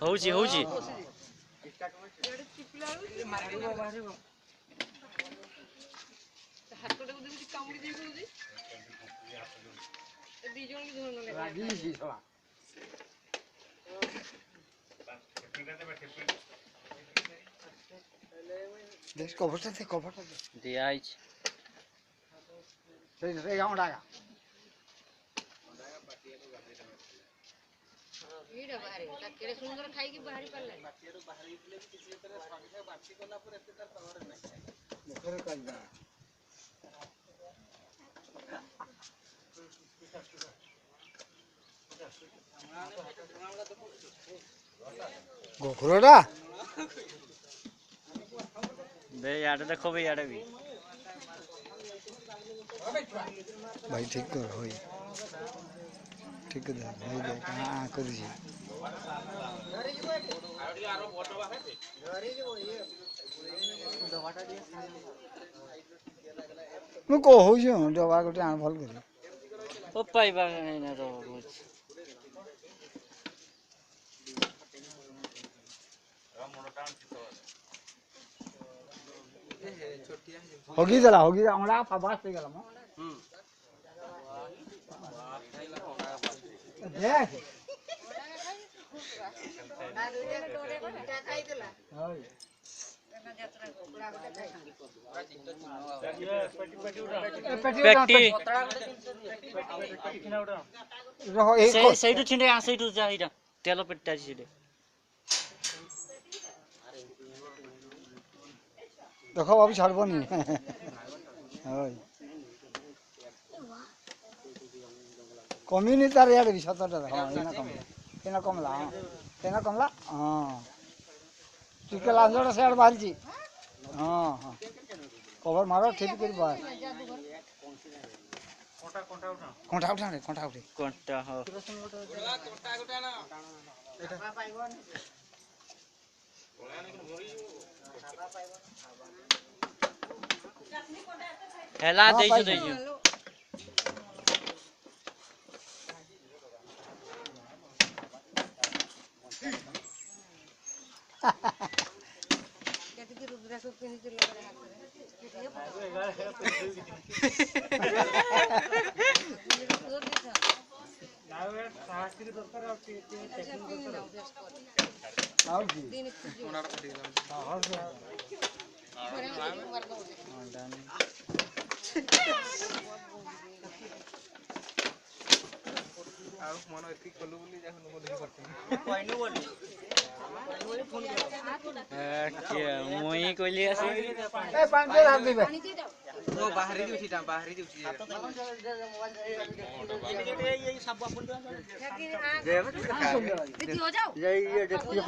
होउची होउची देख कवर से दिया आइछ रे गाँव डागा वीडियो बाहरी केड़े सुंदर खाई की बाहरी पड़ले बाहरी इतले किसी तरह स्वागत बाती कोला पर एते तर पावर नहीं मुखर काई बा गोखरोडा बे यार देखो बे यार भी भाई ठीक कर होई ठीक है भाई देख हां कर जी मैं को हो जो दवा गोटे आन भल कर ओ पाइबा नहीं ना तो कुछ होगी जला होगी हमरा फाबास पे गेला म देख पेटी रहो एक ସେଇଠୁ ଛିଣ୍ଡେ ଆ ସେଇଠୁ ଯା ଏଇଟା ତେଲ ପେଟିଟା ଛିଣ୍ଡେ देखो अभी छाड़बो नहीं होय कमी नहीं तार यार भी 17 हां एना कमला हां चिके लांजोड़ा से बाहर जी हां हां कवर मारो ठीक कर बा कोंटा उठा रे कोंटा उठे कोंटा हो कोटा गोटा ना पाइबन हेला ଦେଇଛୁ ଦେଇଛୁ केती रुद्रा को पिन चलो आओ जी मन एति कलु बोली जाखन को देख परते मुई कहली आसी ए पानी दे हाथ दीबे ओ बाहरी दिउची बाहरी दिउची हो जाओ ये देखिए